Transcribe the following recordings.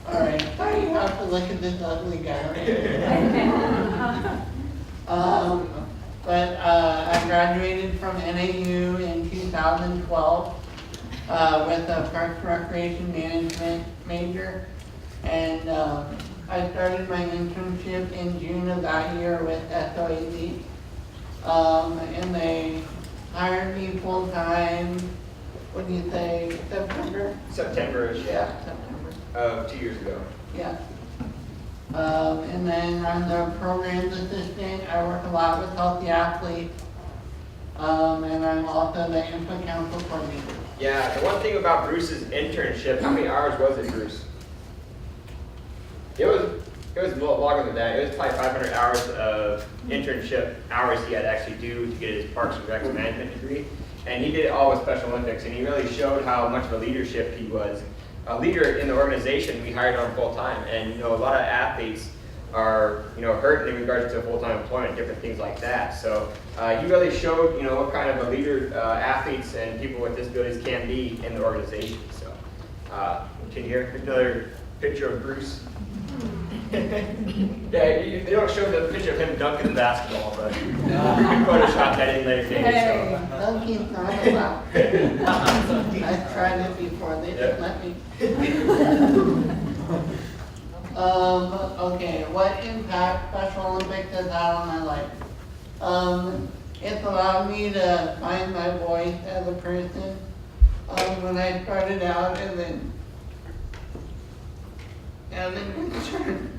Alright, sorry you have to look at this ugly guy right here. But I graduated from NAU in 2012 with a Parks Recreation Management major. And I started my internship in June of that year with SOAZ. And they hired me full time, what do you say, September? September-ish, Yeah, September. 2 years ago. Yeah. And then I'm the programs assistant. I work a lot with healthy athletes. And I'm also the infant council coordinator. Yeah, the one thing about Bruce's internship, how many hours was it, Bruce? It was a little longer than that. It was probably 500 hours of internship hours he had to actually do to get his Parks and Rec management degree. And he did it all with Special Olympics, and he really showed how much of a leadership he was. A leader in the organization, we hired on full time, and a lot of athletes are hurt in regards to full-time employment, different things like that. So he really showed what kind of a leader athletes and people with disabilities can be in the organization. So continue here, another picture of Bruce. Yeah, they don't show the picture of him dunking the basketball, but you can Photoshop that in later days. Hey, dunking's not allowed. I've tried it before, they didn't let me. Okay, what impact Special Olympics has had on my life? It's allowed me to find my voice as a person. When I started out and then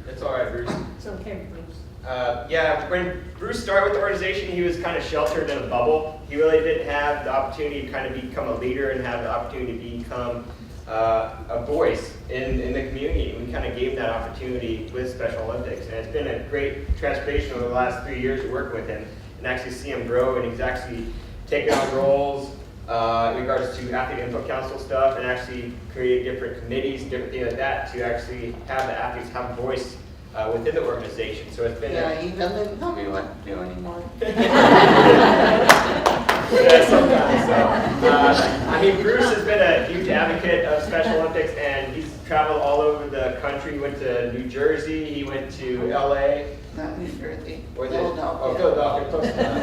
It's all right, Bruce. It's okay, Bruce. Yeah, when Bruce started with the organization, he was kind of sheltered in a bubble. He really didn't have the opportunity to kind of become a leader and have the opportunity to become a voice in the community. We kind of gave him that opportunity with Special Olympics, and it's been a great transformation over the last 3 years of working with him and actually see him grow, and he's actually taken on roles in regards to athlete info council stuff and actually create different committees, different things like that to actually have the athletes have a voice within the organization. So it's been he doesn't tell me what to do anymore. Yeah, sometimes. So, I mean, Bruce has been a huge advocate of Special Olympics, and he's traveled all over the country. He went to New Jersey, he went to LA. Not New Jersey, Or Philadelphia. Oh, Philadelphia, close enough.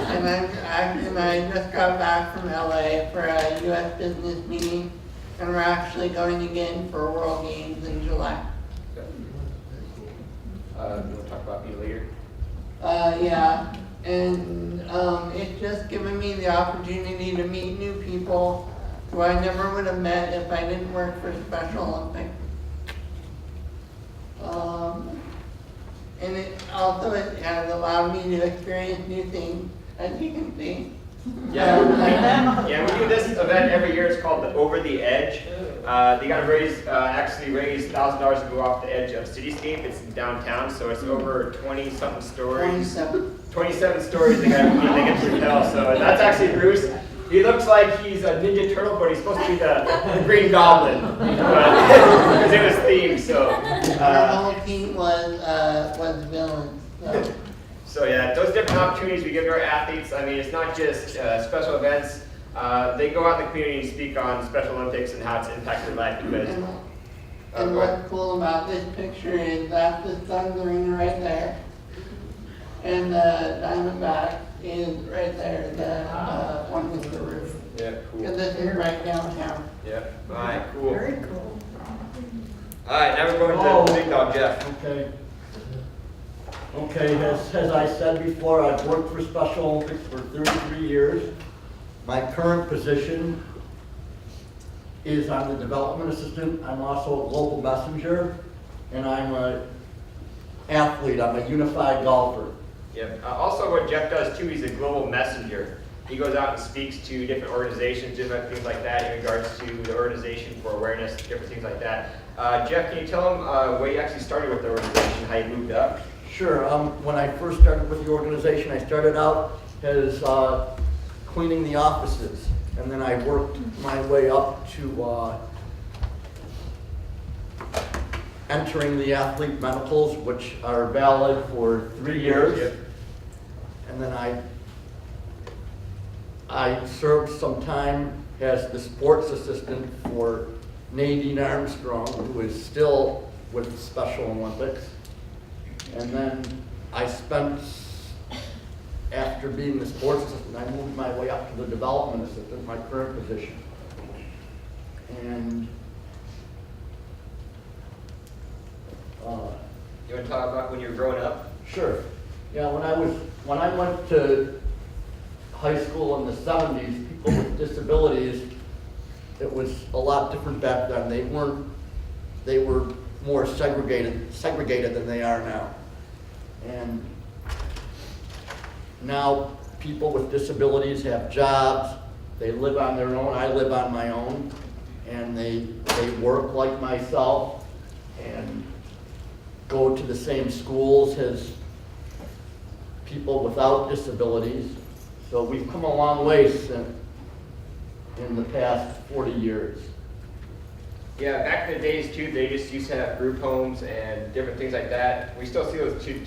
And I just got back from LA for a U.S. business meeting, and we're actually going again for World Games in July. You want to talk about being a leader? Yeah, and it's just given me the opportunity to meet new people who I never would have met if I didn't work for Special Olympics. And it has allowed me to experience new things, as you can see. Yeah, we do this event every year. It's called the Over the Edge. They got to raise $1,000 to go off the edge of Cityscape. It's downtown, so it's over 20-something stories. 27 stories they get to repel. So that's actually Bruce. He looks like he's a Ninja Turtle, but he's supposed to be the Green Goblin because it was themed. So Our whole team was villains. So yeah, those different opportunities we give to our athletes. I mean, it's not just special events. They go out in the community and speak on Special Olympics and how it's impacted their life. Because And what's cool about this picture is that's the Suns arena right there, and the Diamondback is right there, the one with the roof. yeah, cool. Because this is right downtown. Yeah, all right, cool. Very cool. All right, now we're going to Big Dog Jeff. Okay, as I said before, I've worked for Special Olympics for 33 years. My current position is I'm the development assistant. I'm also a global messenger, and I'm an athlete. I'm a unified golfer. Yep. Also, what Jeff does too, he's a global messenger. He goes out and speaks to different organizations, different things like that in regards to the organization for awareness, different things like that. Jeff, can you tell him where you actually started with the organization, how you moved up? Sure. When I first started with the organization, I started out as cleaning the offices, and then I worked my way up to entering the athlete medicals, which are valid for 3 years. Yep. And then I served some time as the sports assistant for Nadine Armstrong, who is still with Special Olympics. And then I spent, after being the sports assistant, I moved my way up to the development assistant, my current position. And You want to talk about when you were growing up? sure. Yeah, when I went to high school in the 70s, people with disabilities, it was a lot different back then. They were more segregated than they are now. And now people with disabilities have jobs, they live on their own, I live on my own, and they work like myself and go to the same schools as people without disabilities. So we've come a long way in the past 40 years. Yeah, back in the days too, they just used to have group homes and different things like that. We still see those two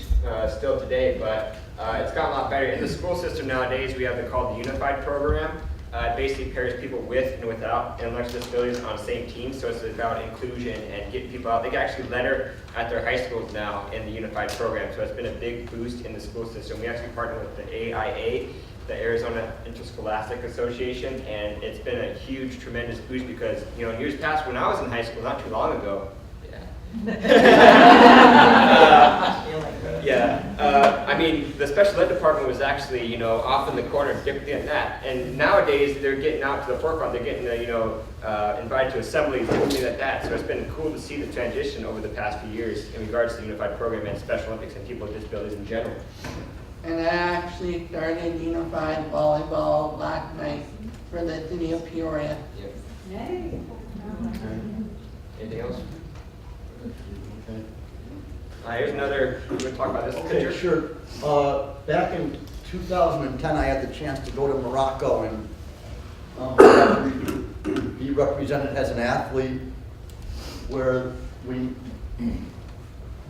still today, but it's gotten a lot better. In the school system nowadays, we have called the Unified Program. It basically pairs people with and without intellectual disabilities on the same team, so it's about inclusion and getting people out. They can actually letter at their high schools now in the Unified Program, so it's been a big boost in the school system. We actually partner with the AIA, the Arizona Interscholastic Association, and it's been a huge, tremendous boost because, you know, in years past, when I was in high school, not too long ago, I mean, the special ed department was actually, you know, off in the corner, different than that. And nowadays, they're getting out to the forefront. They're getting, you know, invited to assemblies, things like that. So it's been cool to see the transition over the past few years in regards to the Unified Program and Special Olympics and people with disabilities in general. And I actually started unified volleyball last night for the city of Peoria. Yep. Yay. Anything else? Okay. Here's another, we're going to talk about this Okay, picture. sure. Back in 2010, I had the chance to go to Morocco and be represented as an athlete, where we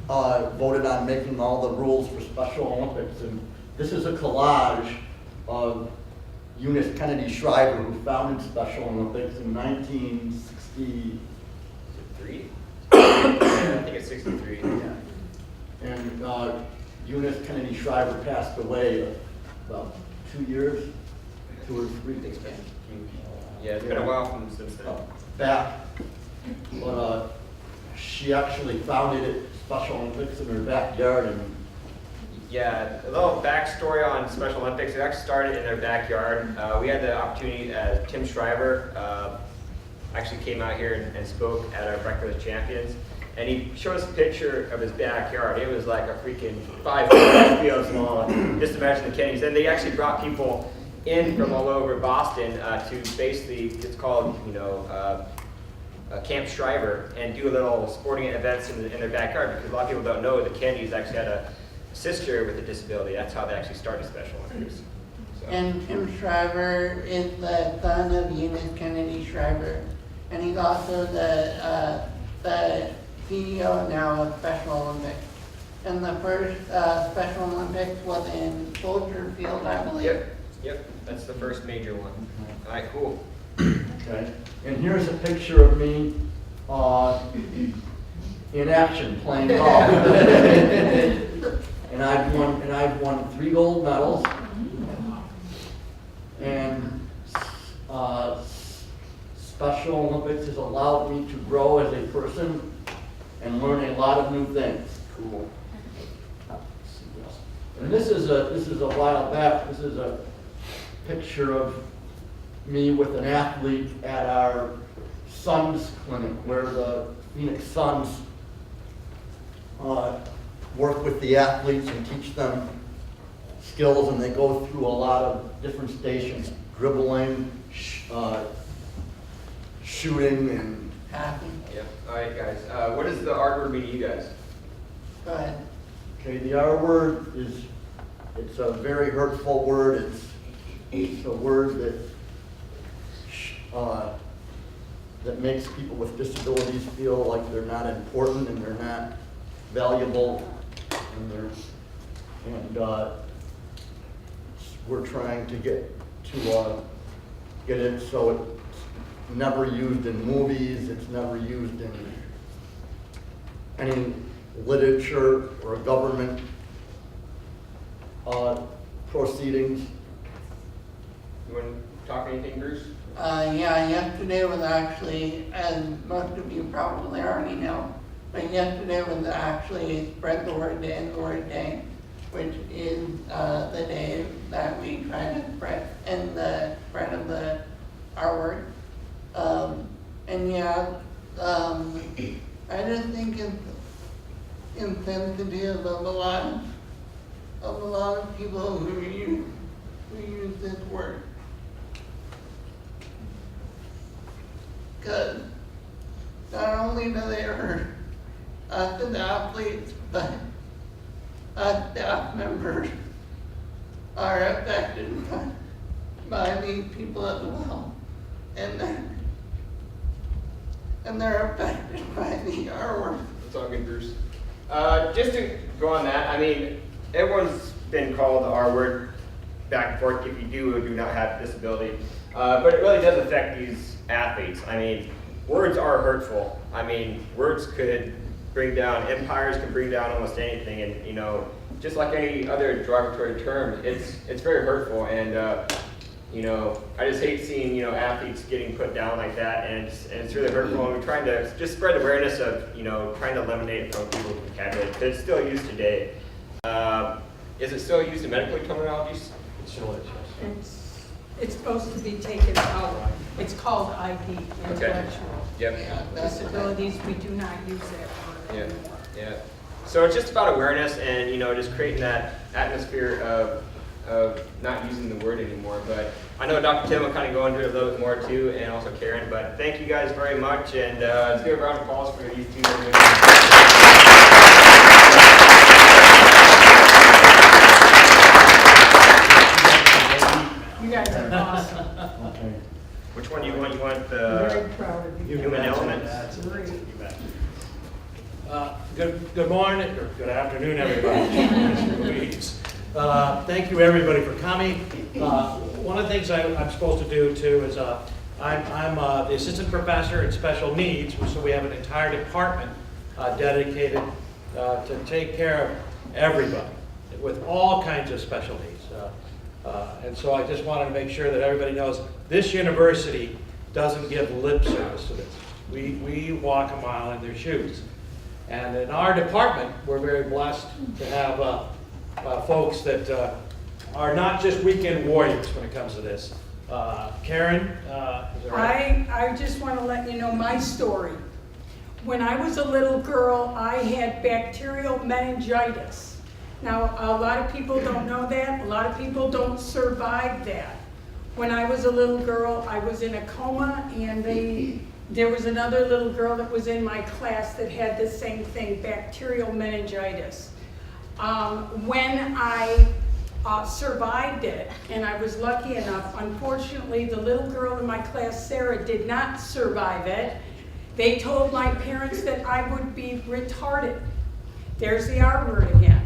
voted on making all the rules for Special Olympics. And this is a collage of Eunice Schreiber, who founded Special Olympics in 1960. 3? I think it's 63. Yeah. And Eunice Schreiber passed away about 2 years, 2 or 3 Thanks, man. Yeah, it's been a while since then. back. But she actually founded Special Olympics in her backyard. And Yeah, a little backstory on Special Olympics. It actually started in their backyard. We had the opportunity, Tim Schreiber actually came out here and spoke at our Breakfast with Champions. And he showed us a picture of his backyard. It was like a freaking 5 field small. Just imagine the Kennedys. And they actually brought people in from all over Boston to basically, it's called, you know, Camp Schreiber, and do a little sporting events in their backyard, because a lot of people don't know the Kennedys actually had a sister with a disability. That's how they actually started Special Olympics. So. And Tim Schreiber is the son of Eunice Kennedy Schreiber, and he's also the CEO now of Special Olympics. And the first Special Olympics was in Soldier Field, I believe. Yep, that's the first major one. All right, cool. okay. And here's a picture of me in action playing golf. and I've won 3 gold medals. And Special Olympics has allowed me to grow as a person and learn a lot of new things. Cool. And this is a while back. This is a picture of me with an athlete at our Suns clinic, where the Phoenix Suns work with the athletes and teach them skills, and they go through a lot of different stations: dribbling, shooting, and Happy. Yep. All right, guys. What does the R word mean to you guys? Go ahead. okay. The R word it's a very hurtful word. It's a word that makes people with disabilities feel like they're not important and they're not valuable, and we're trying to get it so never used in movies, it's never used in any literature or government proceedings. You want to talk anything, Bruce? Yeah, yesterday was actually, as most of you probably already know, but yesterday was actually Spread the Word Day, which is the day that we try to spread in the spread of our word. And yeah, I just think it's insensitive of a lot of people who use this word. Because not only do they hurt us as athletes, but us staff members are affected by these people as well. And they're affected by the R word. That's all good, Bruce. Just to go on that, I mean, everyone's been called the R word back and forth if you do or do not have a disability. But it really does affect these athletes. I mean, words are hurtful. I mean, words could bring down, empires can bring down almost anything. And, you know, just like any other derogatory term, it's very hurtful. And, you know, I just hate seeing, you know, athletes getting put down like that. And it's really hurtful. And we're trying to just spread awareness of, you know, trying to eliminate it from people's vocabulary. Because it's still used today. Is it still used in medical terminologies? It still is, yes. It's supposed to be taken out. It's called ID, intellectual Yep. disabilities. We do not use that word Yeah. anymore. Yeah. So it's just about awareness and, you know, just creating that atmosphere of not using the word anymore. But I know Dr. Tim will kind of go into it a little bit more too, and also Karen. But thank you guys very much, and let's give a round of applause for these two. You guys are awesome. Okay. Which one do you want? You want I'm the very proud of you. human elements? Great. Good morning, or good afternoon, everybody. Thank you, everybody, for coming. One of the things I'm supposed to do, too, is I'm the assistant professor in special needs, so we have an entire department dedicated to take care of everybody with all kinds of special needs. And so I just wanted to make sure that everybody knows this university doesn't give lip service to this. We walk a mile in their shoes. And in our department, we're very blessed to have folks that are not just weekend warriors when it comes to this. Karen, is that right? I just want to let you know my story. When I was a little girl, I had bacterial meningitis. Now, a lot of people don't know that. A lot of people don't survive that. When I was a little girl, I was in a coma, and there was another little girl that was in my class that had the same thing, bacterial meningitis. When I survived it, and I was lucky enough, unfortunately, the little girl in my class, Sarah, did not survive it. They told my parents that I would be retarded. There's the R word again.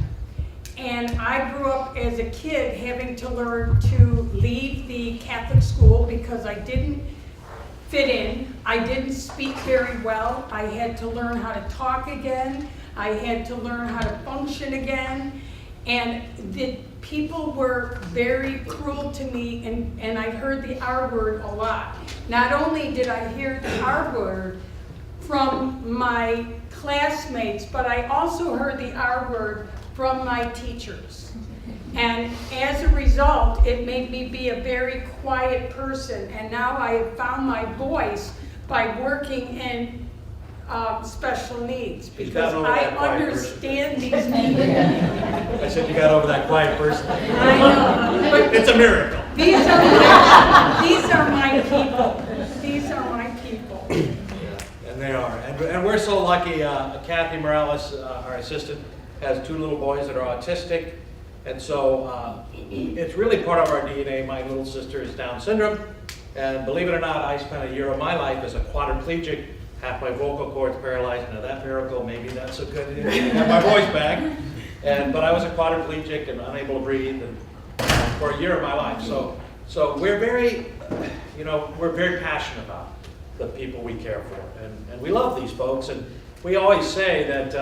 And I grew up as a kid having to learn to leave the Catholic school because I didn't fit in. I didn't speak very well. I had to learn how to talk again. I had to learn how to function again. And the people were very cruel to me, and I heard the R word a lot. Not only did I hear the R word from my classmates, but I also heard the R word from my teachers. And as a result, it made me be a very quiet person. And now I have found my voice by working in special needs, because I understand these needs. I said you got over that quiet person. I know, but It's a miracle. these are my people. These are my people. Yeah, and they are. And we're so lucky. Kathy Morales, our assistant, has two little boys that are autistic. And so it's really part of our DNA. My little sister is Down syndrome. And believe it or not, I spent a year of my life as a quadriplegic, half my vocal cords paralyzed. Now that miracle, maybe not so good. I have my voice back. But I was a quadriplegic and unable to breathe and, for a year of my life. So we're very, we're very passionate about it. the people we care for. And we love these folks, and we always say that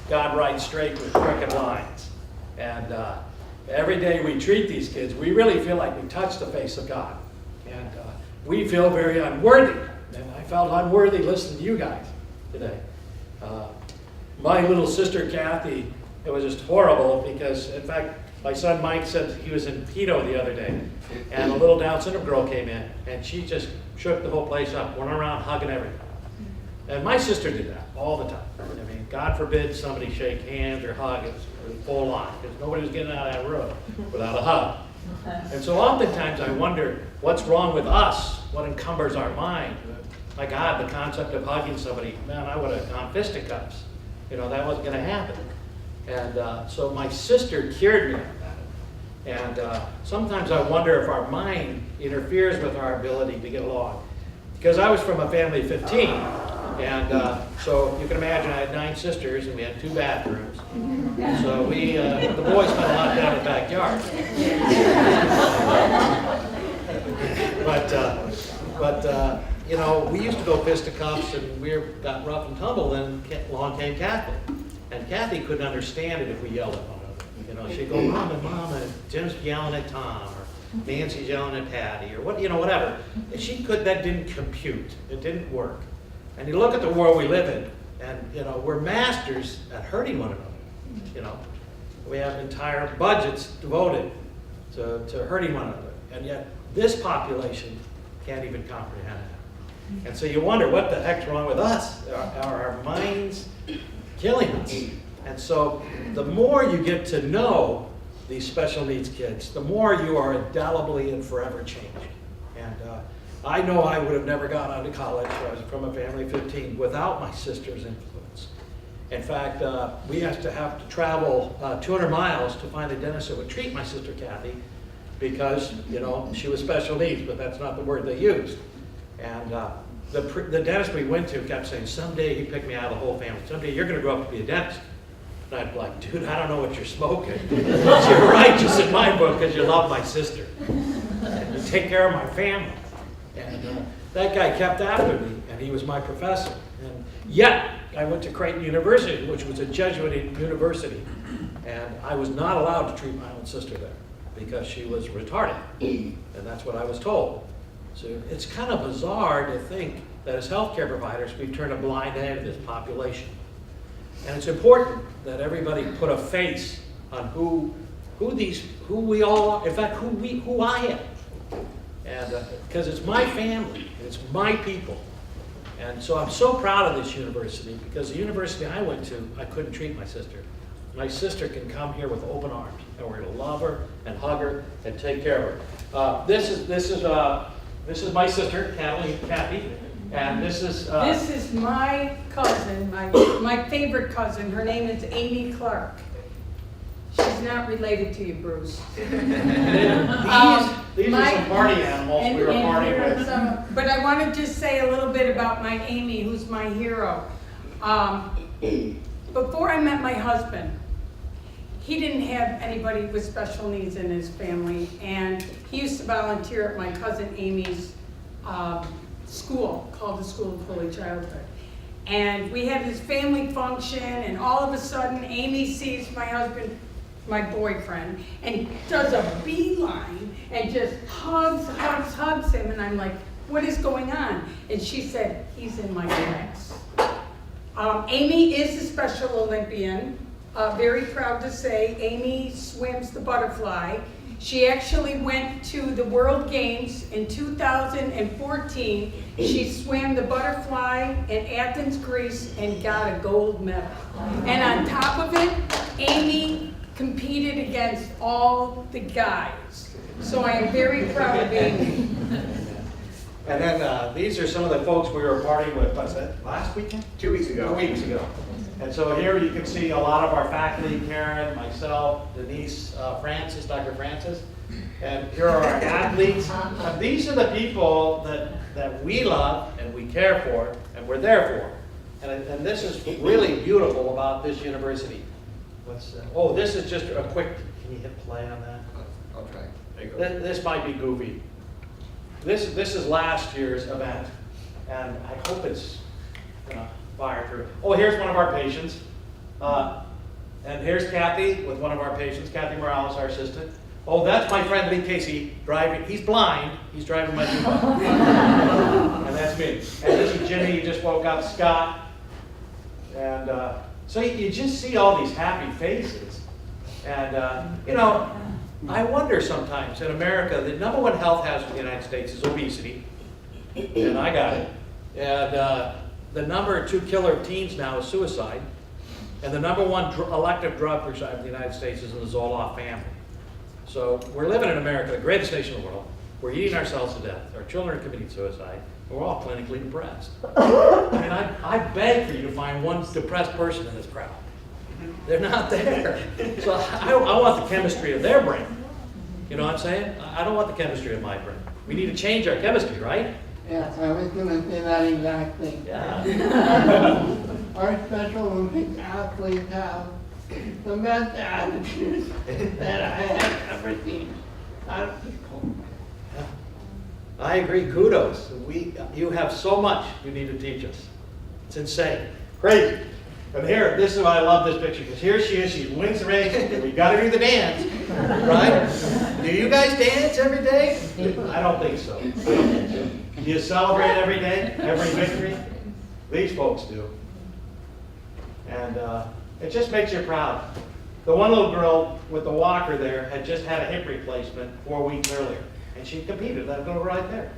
God writes straight with crooked lines. And every day we treat these kids, we really feel like we touch the face of God. And we feel very unworthy. And I felt unworthy listening to you guys today. My little sister Kathy, it was just horrible because, in fact, my son Mike said he was in Pito the other day, and a little Down syndrome girl came in, and she just shook the whole place up, went around hugging everybody. And my sister did that all the time. I mean, God forbid somebody shake hands or hug, it was full on, because nobody was getting out of that room without a hug. And so oftentimes I wonder, what's wrong with us? What encumbers our mind? My God, the concept of hugging somebody, man, I would have gone fisticuffs. You know, that wasn't going to happen. And so my sister cured me of that. And sometimes I wonder if our mind interferes with our ability to get along. Because I was from a family of 15. And so you can imagine I had 9 sisters and we had 2 bathrooms. So we, the boys spent a lot down in the backyard. But you know, we used to go fisticuffs and we got rough and tumble, and along came Kathy. And Kathy couldn't understand it if we yelled at one another. You know, she'd go, Mama, Jim's yelling at Tom, or Nancy's yelling at Patty, or what, you know, whatever. And that didn't compute. It didn't work. And you look at the world we live in, and you know, we're masters at hurting one another. You know, we have entire budgets devoted to hurting one another, and yet this population can't even comprehend that. And so you wonder, what the heck's wrong with us? Are our minds killing us? And so the more you get to know these special needs kids, the more you are indelibly and forever changed. And I know I would have never gone on to college. I was from a family of 15 without my sister's influence. In fact, we used to have to travel 200 miles to find a dentist that would treat my sister Kathy, because, you know, she was special needs, but that's not the word they used. And the dentist we went to kept saying, someday he picked me out of the whole family. Someday you're going to grow up to be a dentist. And I'd be like, dude, I don't know what you're smoking. But you're righteous in my book because you love my sister. And you take care of my family. And that guy kept after me, and he was my professor. And yet, I went to Creighton University, which was a Jesuit university. And I was not allowed to treat my own sister there because she was retarded. And that's what I was told. So it's kind of bizarre to think that as healthcare providers, we've turned a blind eye to this population. And it's important that everybody put a face on who we all are, in fact, who I am. And because it's my family, it's my people. And so I'm so proud of this university, because the university I went to, I couldn't treat my sister. My sister can come here with open arms, and we're going to love her and hug her and take care of her. This is my sister, Kathy, and this is... This is my cousin, my favorite cousin. Her name is Amy Clark. She's not related to you, Bruce. These are some party animals we were partying with. But I want to just say a little bit about my Amy, who's my hero. Before I met my husband, he didn't have anybody with special needs in his family, and he used to volunteer at my cousin Amy's school, called the School of Holy Childhood. And we had this family function, and all of a sudden Amy sees my husband, my boyfriend, and does a beeline and just hugs him, and I'm like, what is going on? And she said, he's in my class. Amy is a Special Olympian. Very proud to say, Amy swims the butterfly. She actually went to the World Games in 2014. She swam the butterfly in Athens, Greece, and got a gold medal. And on top of it, Amy competed against all the guys. So I am very proud of Amy. And then these are some of the folks we were partying with, what's that, last weekend? 2 weeks ago. 2 weeks ago. And so here you can see a lot of our faculty, Karen, myself, Denise, Francis, Dr. Francis. And here are our athletes. And these are the people that we love and we care for and we're there for. And this is really beautiful about this university. Oh, this is just a quick, can you hit play on that? I'll try. There you go. This might be goofy. This is last year's event. and I hope it's gonna fire through. Oh, here's one of our patients. And here's Kathy with one of our patients, Kathy Morales, our assistant. Oh, that's my friend Lee Casey driving. He's blind. He's driving my new bike. And that's me. And this is Jimmy. He just woke up. Scott. And so you just see all these happy faces. And you know, I wonder sometimes in America, the #1 health hazard in the United States is obesity, and I got it. And the #2 killer of teens now is suicide. And the #1 elective drug prescribed in the United States is in the Zoloft family. So we're living in America, the greatest nation in the world. We're eating ourselves to death. Our children are committing suicide. We're all clinically depressed. I mean, I beg for you to find one depressed person in this crowd. They're not there. So I want the chemistry of their brain. You know what I'm saying? I don't want the chemistry of my brain. We need to change our chemistry, right? Yes, I was gonna say that exact thing. Yeah. Our Special Olympics athletes have the best attitudes that I have ever seen. I agree. Kudos. You have so much you need to teach us. It's insane. Crazy. And here, this is why I love this picture, because here she is. She wins the race. We got to do the dance, right? Do you guys dance every day? I don't think so. Do you celebrate every day, every victory? These folks do. And it just makes you proud. The one little girl with the walker there had just had a hip replacement 4 weeks earlier, and she competed. That girl right there.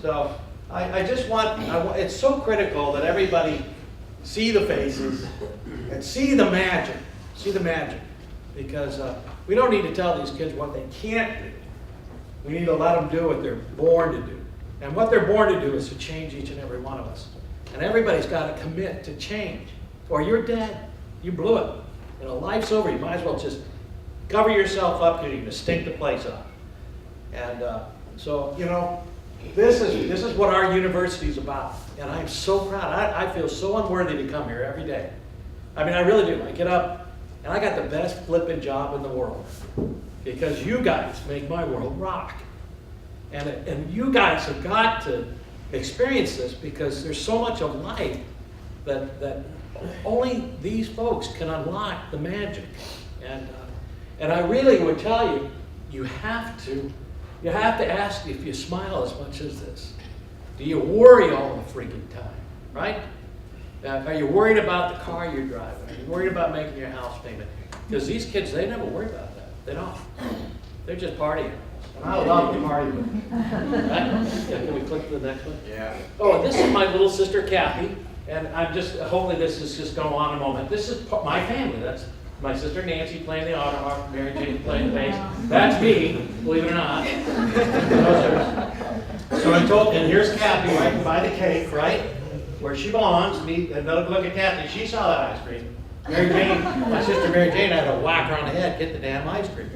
So I just want, it's so critical that everybody see the faces and see the magic. See the magic. Because we don't need to tell these kids what they can't do. We need to let them do what they're born to do. And what they're born to do is to change each and every one of us. And everybody's got to commit to change, or you're dead. You blew it. You know, life's over. You might as well just cover yourself up because you're going to stink the place up. And so, you know, this is what our university is about. And I'm so proud. I feel so unworthy to come here every day. I mean, I really do. I get up, and I got the best flipping job in the world because you guys make my world rock. And you guys have got to experience this because there's so much of life that only these folks can unlock the magic. And I really would tell you, you have to ask if you smile as much as this. Do you worry all the freaking time, right? Are you worried about the car you're driving? Are you worried about making your house payment? Because these kids, they never worry about that. They don't. They're just partying. And I love to party with them. Right? Yeah, can we click to the next one? Yeah. Oh, this is my little sister, Kathy. And hopefully this is just going on a moment. This is my family. That's my sister Nancy playing the auto harp, Mary Jane playing the bass. That's me, believe it or not. So I told, and here's Kathy right by the cake, right? Where she belongs. Another look at Kathy. She saw that ice cream. Mary Jane, my sister Mary Jane, I had to whack her on the head, get the damn ice cream.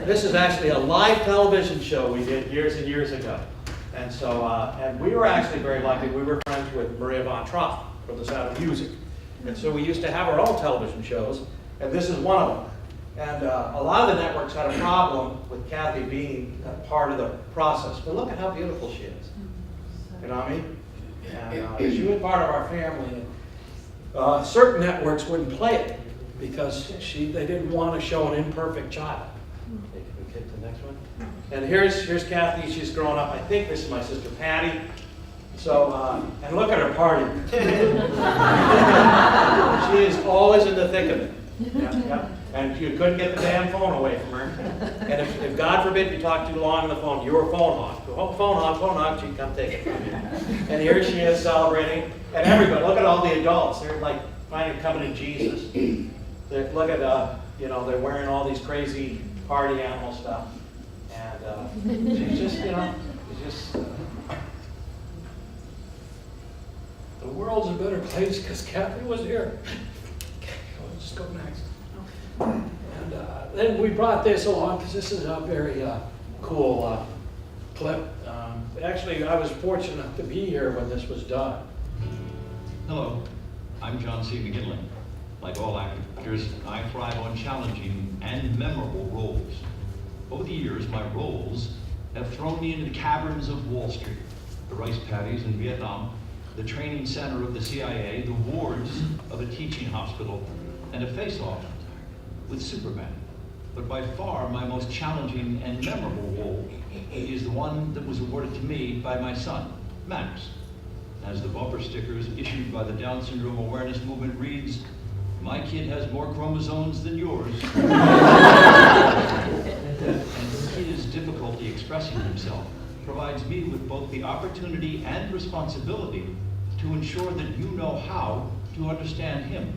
This is actually a live television show we did years and years ago. And so, and we were actually very lucky. We were friends with Maria von Trapp from The Sound of Music. And so we used to have our own television shows, and this is one of them. And a lot of the networks had a problem with Kathy being a part of the process. But look at how beautiful she is. You know what I mean? And she was part of our family. Certain networks wouldn't play it because they didn't want to show an imperfect child. Can we get to the next one? And here's Kathy. She's grown up. I think this is my sister Patty. So, and look at her party. She is always in the thick of it. Yeah. And you couldn't get the damn phone away from her. And if God forbid you talk too long on the phone, you were phone hog. Phone hog, she'd come take it from you. And here she is celebrating. And everybody, look at all the adults. They're like finally coming to Jesus. Look at, they're wearing all these crazy party animal stuff. And she's just, the world's a better place because Kathy was here. Okay, let's just go next. And then we brought this along because this is a very cool clip. Actually, I was fortunate to be here when this was done. Hello, I'm John C. McGinley. Like all actors, I thrive on challenging and memorable roles. Over the years, my roles have thrown me into the caverns of Wall Street, the rice paddies in Vietnam, the training center of the CIA, the wards of a teaching hospital, and a face-off with Superman. But by far my most challenging and memorable role is the one that was awarded to me by my son, Max. As the bumper stickers issued by the Down Syndrome Awareness Movement reads, "My kid has more chromosomes than yours." And his difficulty expressing himself provides me with both the opportunity and responsibility to ensure that you know how to understand him.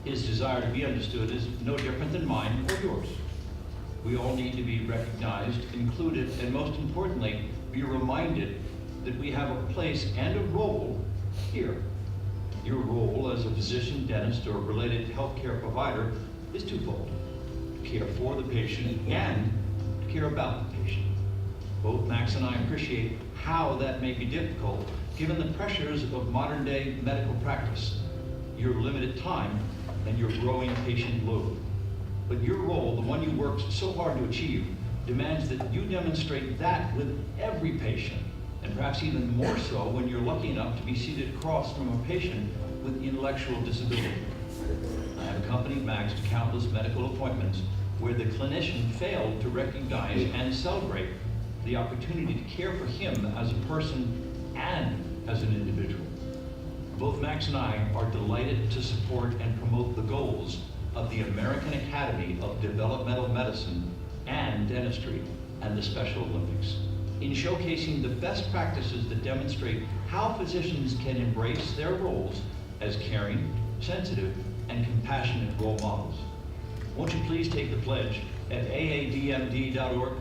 His desire to be understood is no different than mine or yours. We all need to be recognized, included, and most importantly, be reminded that we have a place and a role here. Your role as a physician, dentist, or related healthcare provider is twofold: to care for the patient and to care about the patient. Both Max and I appreciate how that may be difficult given the pressures of modern day medical practice, your limited time, and your growing patient load. But your role, the one you worked so hard to achieve, demands that you demonstrate that with every patient, and perhaps even more so when you're lucky enough to be seated across from a patient with intellectual disability. I have accompanied Max to countless medical appointments where the clinician failed to recognize and celebrate the opportunity to care for him as a person and as an individual. Both Max and I are delighted to support and promote the goals of the American Academy of Developmental Medicine and Dentistry and the Special Olympics, in showcasing the best practices that demonstrate how physicians can embrace their roles as caring, sensitive, and compassionate role models. Won't you please take the pledge at aadmd.org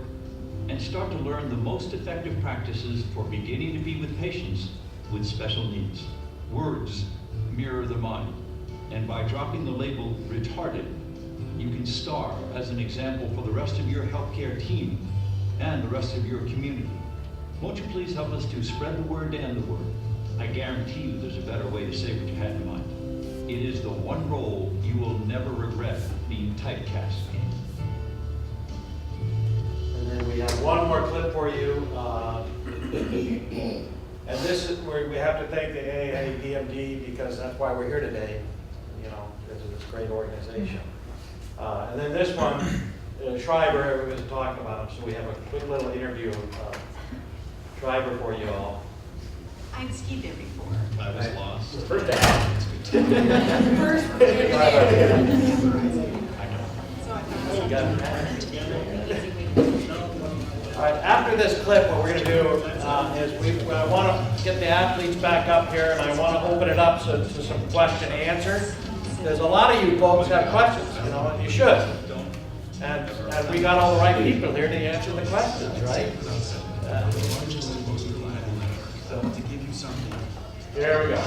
and start to learn the most effective practices for beginning to be with patients with special needs. Words mirror the mind, and by dropping the label retarded, you can star as an example for the rest of your healthcare team and the rest of your community. Won't you please help us to spread the word and the word? I guarantee you there's a better way to say what you had in mind. It is the one role you will never regret being typecast in. And then we have one more clip for you. And this is where we have to thank the AADMD because that's why we're here today, you know, because of this great organization. And then this one, Schreiber, everybody's talking about him, so we have a quick little interview of Schreiber for you all. I've skied there before. I was lost. First to have. First, I know. so I thought All right, after this clip, what we're going to do is I want to get the athletes back up here, and I want to open it up to some question and answer. There's a lot of you folks have questions, you know, and you should. And we got all the right people here to answer the questions, right? Here we go.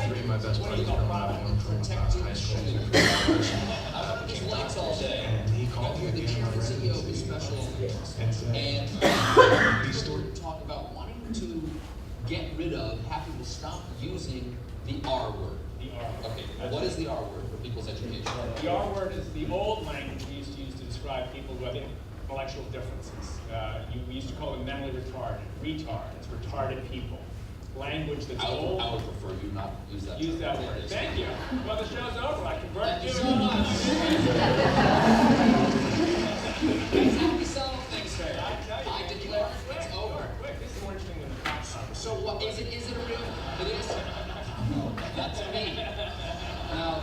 Three of my best buddies growing up, one from high school, two from college. And he called me again. I read it. And he started to talk about wanting to get rid of, have people stop using the R word. The R word. Okay, what is the R word for people's education? The R word is the old language we used to use to describe people who have intellectual differences. We used to call them mentally retarded, retard. It's retarded people. Language that's old. I would prefer you not use that. Use that word. Thank you. Well, the show's over. I converted you. Happy selling things fair. I declare it's over. Quick. This is more interesting than the top summer. So what is it? Is it a real? It is. That's me. Now,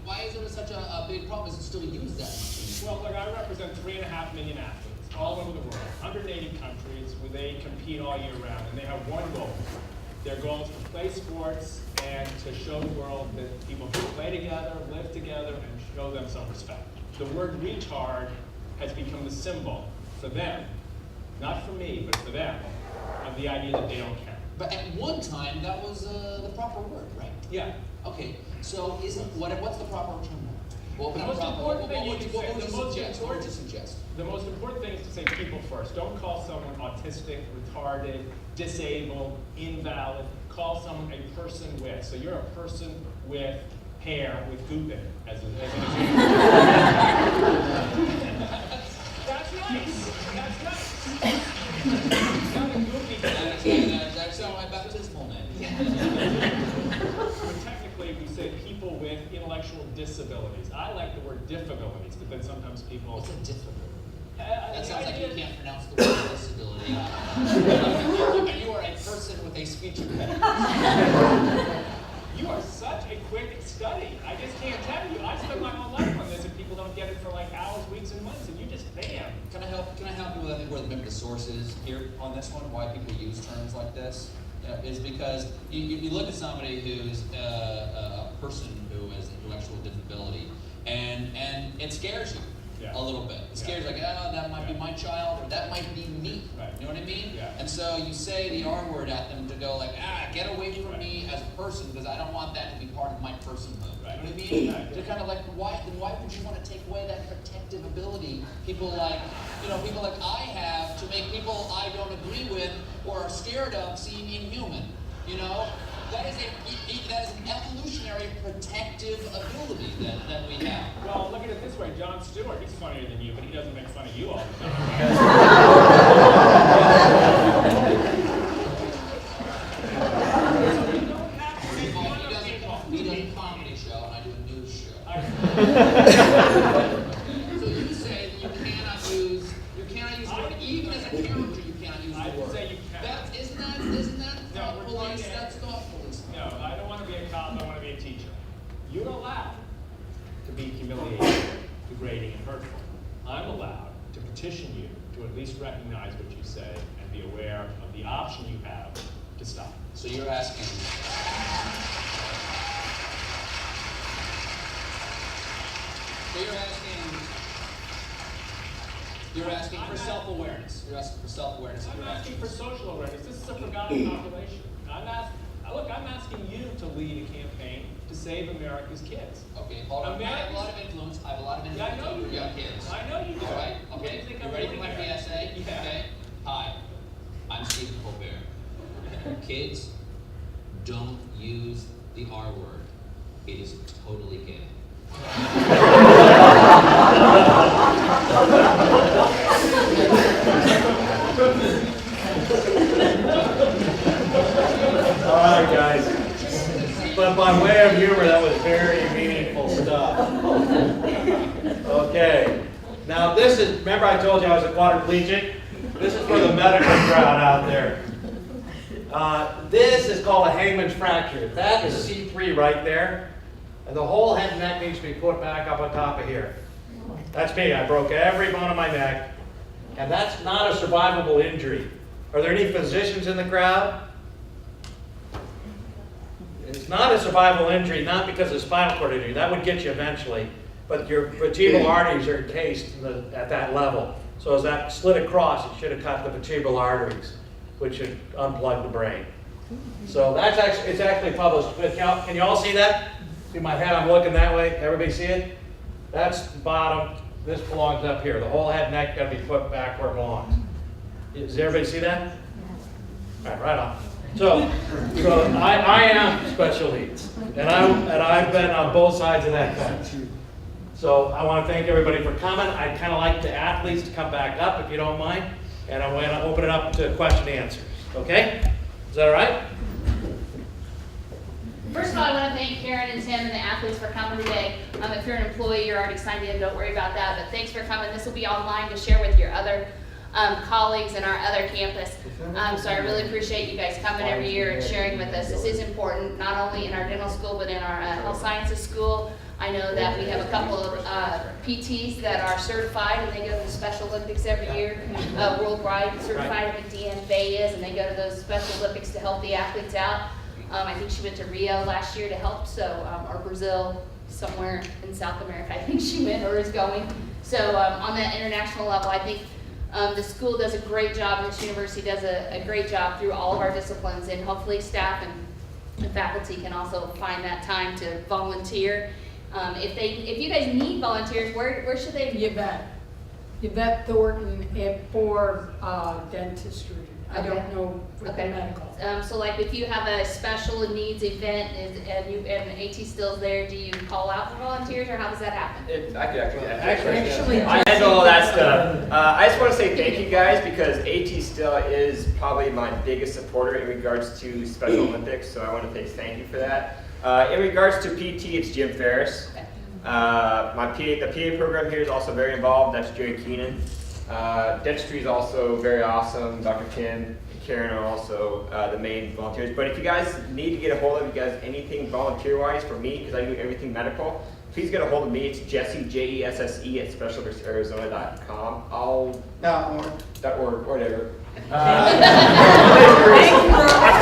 why is it such a big problem? Is it still used that much? Well, look, I represent 3.5 million athletes all over the world, 180 countries, where they compete all year round, and they have one goal. Their goal is to play sports and to show the world that people can play together, live together, and show them some respect. The word retard has become the symbol for them, not for me, but for them, of the idea that they don't count. But at one time, that was the proper word, right? Yeah. Okay, so what's the proper term now? What The would most important thing you can say, you suggest? What would you suggest? The most important thing is to say people first. Don't call someone autistic, retarded, disabled, invalid. Call someone a person with. So you're a person with hair with goop in it, as an example. That's nice. That's nice. It's not a goopy thing. That's not my baptismal name. But technically, we say people with intellectual disabilities. I like the word difficulties, but then sometimes people. What's a disability? That sounds like you can't pronounce the word disability. You are a person with a speech impediment. You are such a quick study. I just can't tell you. I spent my whole life on this, and people don't get it for like hours, weeks, and months, and you just bam. Can I help you with, I think, where maybe the source is here on this one, why people use terms like this? Is because you look at somebody who's a person who has intellectual disability, and it scares you a little bit. It scares you, like, oh, that might be my child, or that might be me. Right. You know what I mean? Yeah. And so you say the R word at them to go like, get away from me as a person, because I don't want that to be part of my personhood. Right. You know what I mean? Right. They're kind of like, why would you want to take away that protective ability people like I have to make people I don't agree with or are scared of seem inhuman? You know? That is an evolutionary protective ability that we have. Well, look at it this way. Jon Stewart, he's funnier than you, but he doesn't make fun of you all the time. He does a comedy show, and I do a news show. So you say that you cannot use the word, even as a character, you cannot use the word. I would say you can. Isn't that No, we're police? trying to- That's not police. No, I don't want to be a cop, I want to be a teacher. You're allowed to be humiliating, degrading, and hurtful. I'm allowed to petition you to at least recognize what you say and be aware of the option you have to stop. So you're asking. You're asking for self-awareness. You're asking for self-awareness. I'm asking for social awareness. This is a forgotten population. I'm asking you to lead a campaign to save America's kids. Okay, hold on. I have a lot of influence. Yeah, I know you over do. young kids. I know you do. All right. What do Okay. you think You I'm ready for doing my here? PSA? Yeah. Okay. Hi, I'm Stephen Colbert. Kids, don't use the R word. It is totally gay. All right, guys. But by way of humor, that was very meaningful stuff. Okay. Now this is, remember I told you I was a quadriplegic? This is for the medical crowd out there. This is called a Hangman's fracture. That is C3 right there. And the whole head and neck needs to be put back up on top of here. That's me. I broke every bone in my neck. And that's not a survivable injury. Are there any physicians in the crowd? It's not a survivable injury, not because of spinal cord injury. That would get you eventually. But your vertebral arteries are encased at that level. So as that slid across, it should have cut the vertebral arteries, which should unplug the brain. So that's actually, it's actually published. Can you all see that? See my head, I'm looking that way. Everybody see it? That's the bottom. This belongs up here. The whole head and neck got to be put back where it belongs. Does everybody see that? All right on. So I am special needs, and I've been on both sides of that fence. So I want to thank everybody for coming. I'd kind of like the athletes to come back up, if you don't mind, and I'm going to open it up to question and answers. Okay? Is that all right? First of all, I want to thank Karen and Tim and the athletes for coming today. If you're an employee, you're already signed in, don't worry about that. But thanks for coming. This will be online to share with your other colleagues in our other campus. So I really appreciate you guys coming every year and sharing with us. This is important, not only in our dental school, but in our health sciences school. I know that we have a couple of PTs that are certified, and they go to the Special Olympics every year, worldwide certified. I think Deanne Bay is, and they go to those Special Olympics to help the athletes out. I think she went to Rio last year to help, or Brazil, somewhere in South America. I think she went or is going. So on that international level, I think The school does a great job, and this university does a great job through all of our disciplines, and hopefully staff and faculty can also find that time to volunteer. If you guys need volunteers, where should they? Yvette Thornton for dentistry. I Okay. don't know for the Okay. medical. So like if you have a special needs event and AT still's there, do you call out for volunteers, or how does that happen? I could actually. Actually, I handle all that stuff. I just want to say thank you guys, because AT Still is probably my biggest supporter in regards to Special Olympics, so I want to say thank you for that. In regards to PT, it's Jim Ferris. The PA program here is also very involved. That's Jerry Keenan. Dentistry is also very awesome. Dr. Kim and Karen are also the main volunteers. But if you guys need to get a hold of you guys anything volunteer-wise for me, because I do everything medical, please get a hold of me. It's Jesse, Jesse at specialversarizona.com. .org, whatever. That's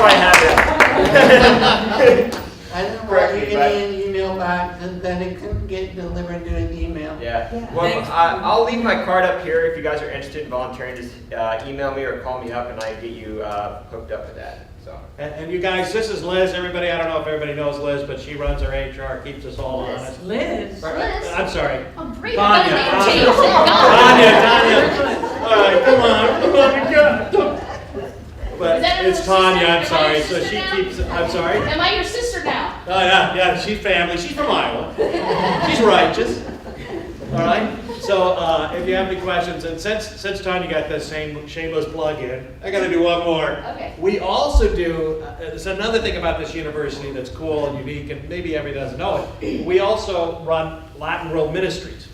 why I have it. I don't know why Correct you're me, but- getting an email back that it couldn't get delivered to an email. Yeah. Well, I'll leave my card up here if you guys are interested in volunteering. Just email me or call me up, and I get you hooked up with that. So. And you guys, this is Liz. Everybody, I don't know if everybody knows Liz, but she runs our HR, keeps us all honest. Liz. I'm sorry. Oh, great. Tanya, Another name change. Tanya. All right, come on. But Is that it's your Tanya, I'm sister? Am I sorry. your So sister she now? keeps, I'm sorry. Am I your sister now? Oh, yeah, she's family. She's from Iowa. She's righteous. All right. So if you have any questions, and since Tanya got this same shameless plug in, I got to do one more. Okay. We also do. There's another thing about this university that's cool and unique, and maybe everybody doesn't know it. We also run Latin World Ministries,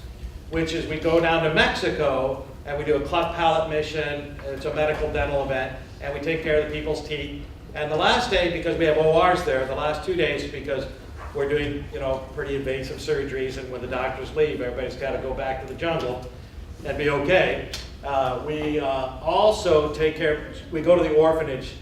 which is we go down to Mexico and we do a cleft palate mission. It's a medical dental event, and we take care of the people's teeth. And the last day, because we have ORs there, the last 2 days, because we're doing, pretty invasive surgeries, and when the doctors leave, everybody's got to go back to the jungle and be okay. We also take care. We go to the orphanages,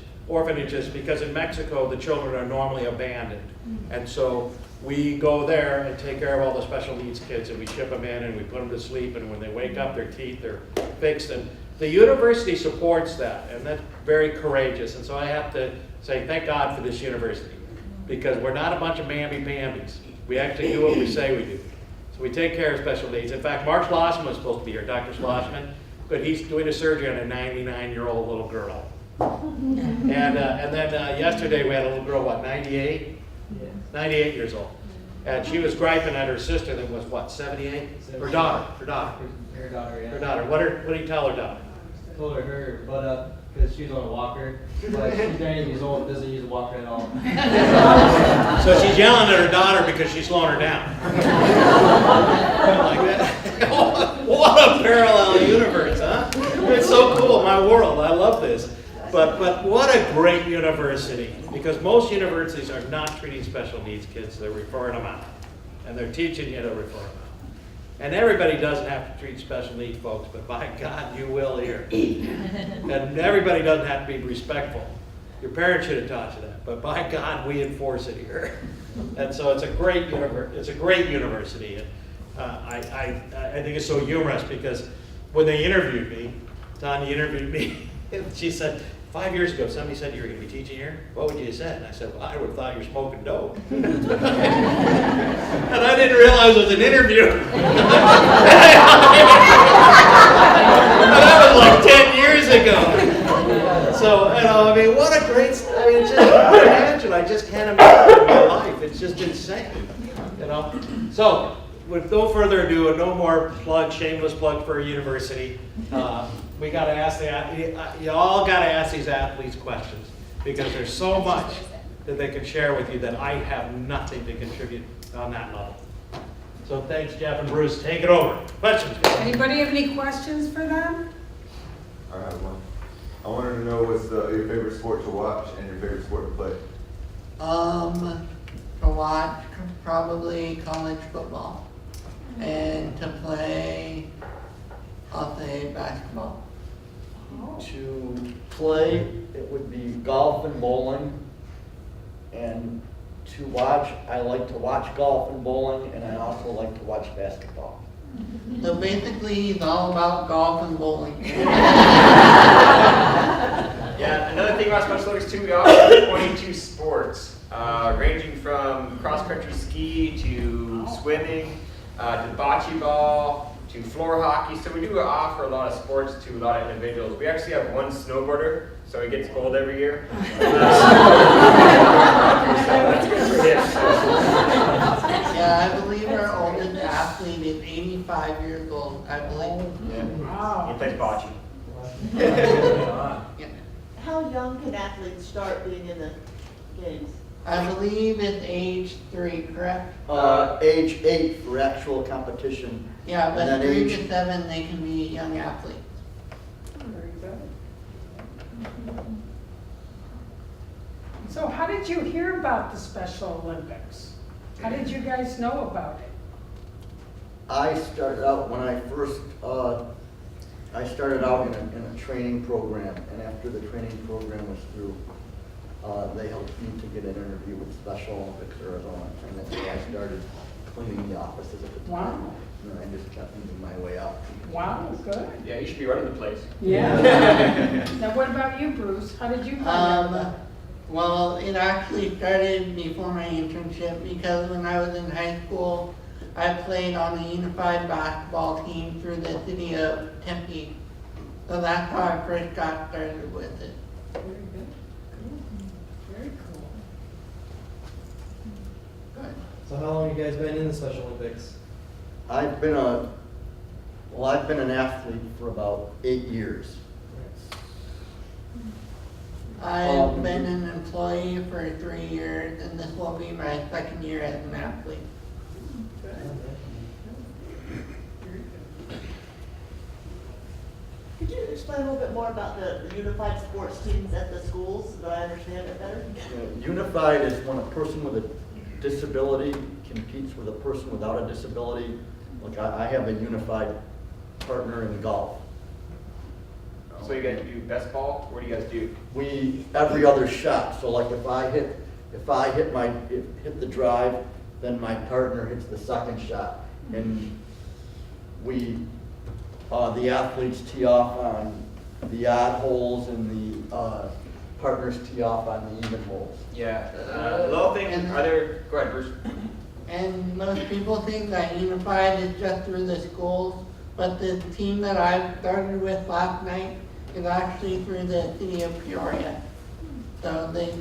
because in Mexico the children are normally abandoned, and so we go there and take care of all the special needs kids, and we ship them in and we put them to sleep, and when they wake up, their teeth are fixed. And the university supports that, and that's very courageous. And so I have to say thank God for this university, because we're not a bunch of mamby-pambies. We actually do what we say we do. So we take care of special needs. In fact, Mark Schlossman was supposed to be here, Dr. Schlossman, but he's doing a surgery on a 99-year-old little girl. And then yesterday we had a little girl, 98? 98 years old. And she was griping at her sister that was, 78? Her daughter. Her daughter, yeah. Her daughter. What do you tell her daughter? I told her butt up because she's on a walker. But she's 90 years old, doesn't use a walker at all. So she's yelling at her daughter because she's slowing her down. Like that. What a parallel universe, huh? It's so cool, my world. I love this. But what a great university, because most universities are not treating special needs kids, they're referring them out. And they're teaching you to refer them out. And everybody doesn't have to treat special needs folks, but by God, you will here. And everybody doesn't have to be respectful. Your parents should have taught you that, but by God, we enforce it here. And so it's a great university. And I think it's so humorous, because when they interviewed me, Tanya interviewed me, and she said, 5 years ago, somebody said you were going to be teaching here. What would you have said? And I said, well, I would have thought you were smoking dope. And I didn't realize it was an interview. And that was like 10 years ago. So, what a great, just imagine, I just can't imagine in my life. It's just insane, So, with no further ado, no more shameless plug for a university. We got to ask you all got to ask these athletes questions, because there's so much that they can share with you that I have nothing to contribute on that level. So thanks, Jeff and Bruce. Take it over. Questions? Anybody have any questions for them? I have one. I wanted to know what's your favorite sport to watch and your favorite sport to play. To watch probably college football, and to play, I'll say basketball. To play, it would be golf and bowling. And to watch, I like to watch golf and bowling, and I also like to watch basketball. So basically, he's all about golf and bowling. Yeah, another thing about Special Olympics too, we offer 22 sports, ranging from cross-country ski to swimming, to bocce ball, to floor hockey. So we do offer a lot of sports to a lot of individuals. We actually have one snowboarder, so he gets cold every year. So that's good for him. Yeah, I believe our oldest athlete is 85 years old, I believe. Yeah. He plays bocce. Yeah. How young can athletes start being in the games? I believe it's age 3, correct? Age 8 for actual competition. Yeah, And but then 3 age- to 7, they can be young athletes. Very good. So how did you hear about the Special Olympics? How did you guys know about it? I started out when I first, I started out in a training program, and after the training program was through, they helped me to get an interview with Special Olympics Arizona, and that's where I started cleaning the offices at the time. Wow. And I just kept moving my way up. Wow, good. Yeah, you should be running the place. Yeah. Now what about you, Bruce? How did you find out? Well, it actually started before my internship because when I was in high school, I played on the unified basketball team through the city of Tempe. So that's how I first got started with it. Very good. Cool. Very cool. Good. So how long have you guys been in the Special Olympics? I've been an athlete for about 8 years. I've been an employee for 3 years, and this will be my 2nd year as an athlete. Could you explain a little bit more about the unified sports teams at the schools so that I understand it better? Unified is when a person with a disability competes with a person without a disability. Like I have a unified partner in golf. So you guys do best ball? What do you guys do? We every other shot. So like if I hit the drive, then my partner hits the second shot, and we the athletes tee off on the odd holes, and the partners tee off on the even holes. Yeah. Little thing. Are there? Go ahead, Bruce. And most people think that unified is just through the schools, but the team that I started with last night is actually through the city of Peoria. So the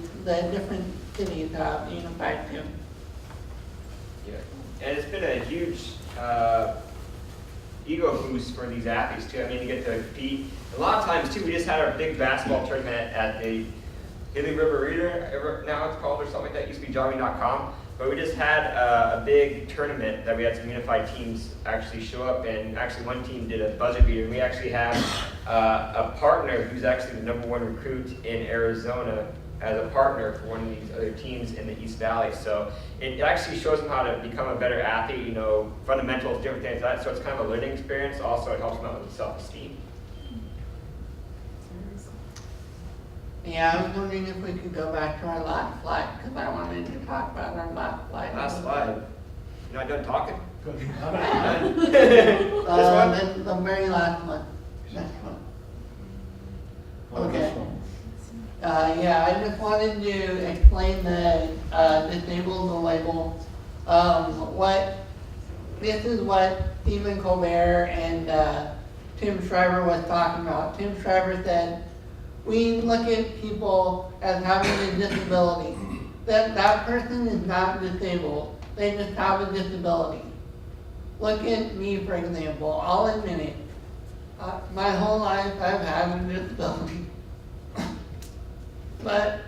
different cities have unified too. Yeah. And it's been a huge ego boost for these athletes too. I mean, you get to compete. A lot of times too, we just had our big basketball tournament at the Hilly River Reader, now it's called, or something like that. It used to be jogging.com. But we just had a big tournament that we had some unified teams actually show up, and actually one team did a buzzer beater. And we actually have a partner who's actually the #1 recruit in Arizona as a partner for one of these other teams in the East Valley. So it actually shows them how to become a better athlete, you know, fundamentals, different things like that. So it's kind of a learning experience. Also, it helps them out with self-esteem. Yeah, I was wondering if we could go back to our last slide, because I wanted to talk about our last slide. Last slide. You're not done talking? This one? The very last one. Next one. Okay. Yeah, I just wanted to explain the disabled label. This is what Stephen Colbert and Tim Schreiber was talking about. Tim Schreiber said, we look at people as having a disability. That person is not disabled. They just have a disability. Look at me, for example. I'll admit it. My whole life I've had a disability. But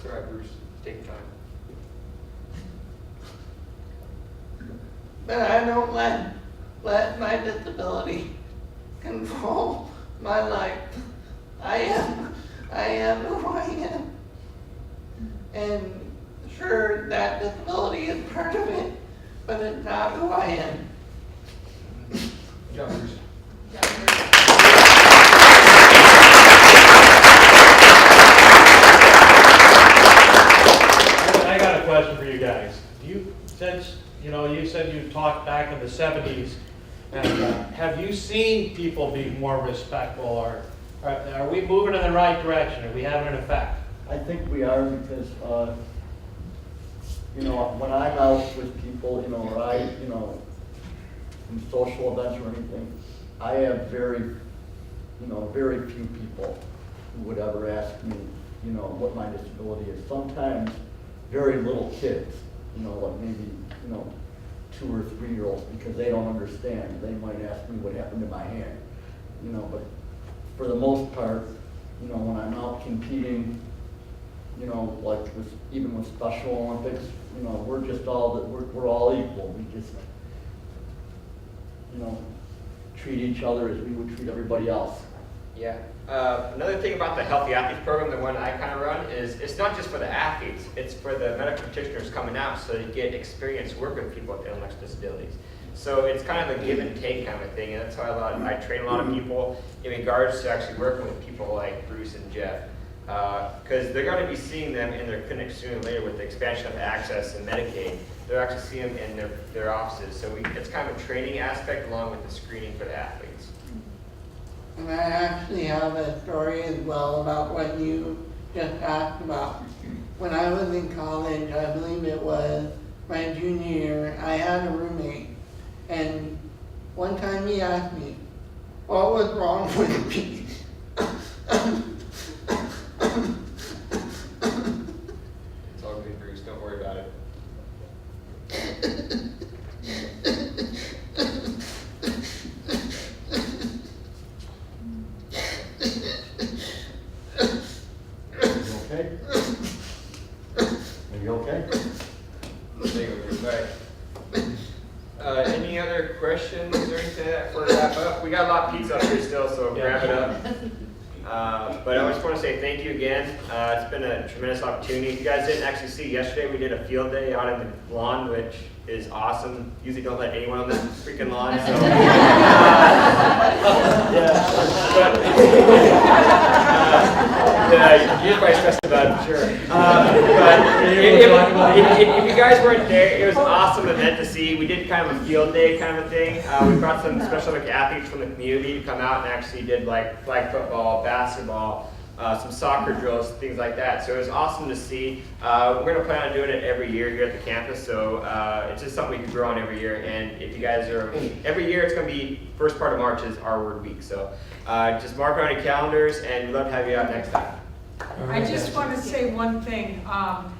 All right, Bruce, take your time. But I don't let my disability control my life. I am who I am. And sure, that disability is part of it, but it's not who I am. Good job, Bruce. I got a question. since, you know, you said you talked back in the 70s, and have you seen people be more respectful, or are we moving in the right direction? Are we having an effect? I think we are because, you know, when I'm out with people, you know, or I, you know, in social events or anything, I have very few people who would ever ask me, you know, what my disability is. Sometimes very little kids, you know, like maybe, you know, 2 or 3 year olds, because they don't understand. They might ask me what happened to my hand, you know, but for the most part, you know, when I'm out competing, you know, like even with Special Olympics, you know, we're just all, we're all equal. We just, you know, treat each other as we would treat everybody else. Yeah. Another thing about the Healthy Athletes program, the one I kind of run, is it's not just for the athletes, it's for the medical practitioners coming out so they get experience working with people with intellectual disabilities. So it's kind of a give and take kind of thing, and that's how I train a lot of people in regards to actually working with people like Bruce and Jeff. Because they're going to be seeing them in their clinics sooner or later with the expansion of access and Medicaid. They'll actually see them in their offices. So it's kind of a training aspect along with the screening for the athletes. And I actually have a story as well about what you just asked about. When I was in college, I believe it was my junior year, I had a roommate. And one time he asked me, what was wrong with me? It's all good, Bruce. Don't worry about it. Okay? Are you okay? There you go, Bruce. All right. Any other questions or anything before we wrap up? We got a lot of pizza up here still, so grab it up. But I just want to say thank you again. It's been a tremendous opportunity. If you guys didn't actually see, yesterday we did a field day out in the lawn, which is awesome. Usually don't let anyone on the freaking lawn. So. You're probably stressed about it, sure. But if you guys weren't there, it was an awesome event to see. We did kind of a field day kind of a thing. We brought some special athletes from the community to come out and actually did like flag football, basketball, some soccer drills, things like that. So it was awesome to see. We're going to plan on doing it every year here at the campus. So it's just something we can grow on every year. And if you guys are, every year it's going to be, first part of March is our word week. So just mark on your calendars, and we'd love to have you out next time. I just want to say one thing. On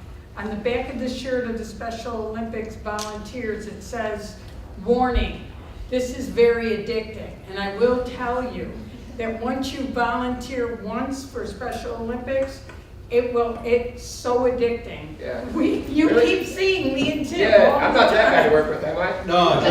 the back of the shirt of the Special Olympics volunteers, it says, warning, this is very addicting. And I will tell you that once you volunteer once for Special Olympics, it's so addicting. Yeah. You Really? keep seeing me and Tim. Yeah, I'm not that guy to work with, am I? No,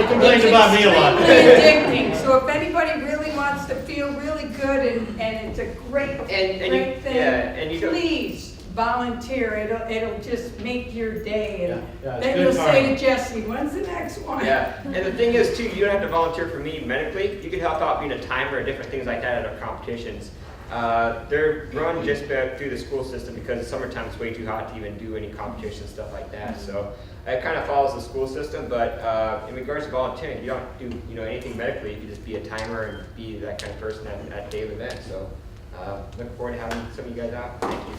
he complains about me a lot. It's extremely addicting. So if anybody really wants to feel really good and it's a great thing, please volunteer. It'll just make your day. And then you'll say to Jesse, when's the next one? Yeah, and the thing is too, you don't have to volunteer for me medically. You can help out being a timer and different things like that at our competitions. They're run just through the school system because the summertime it's way too hot to even do any competition stuff like that. So it kind of follows the school system. But in regards to volunteering, you don't do anything medically. You can just be a timer and be that kind of person at daily events. So looking forward to having some of you guys out. Thank you.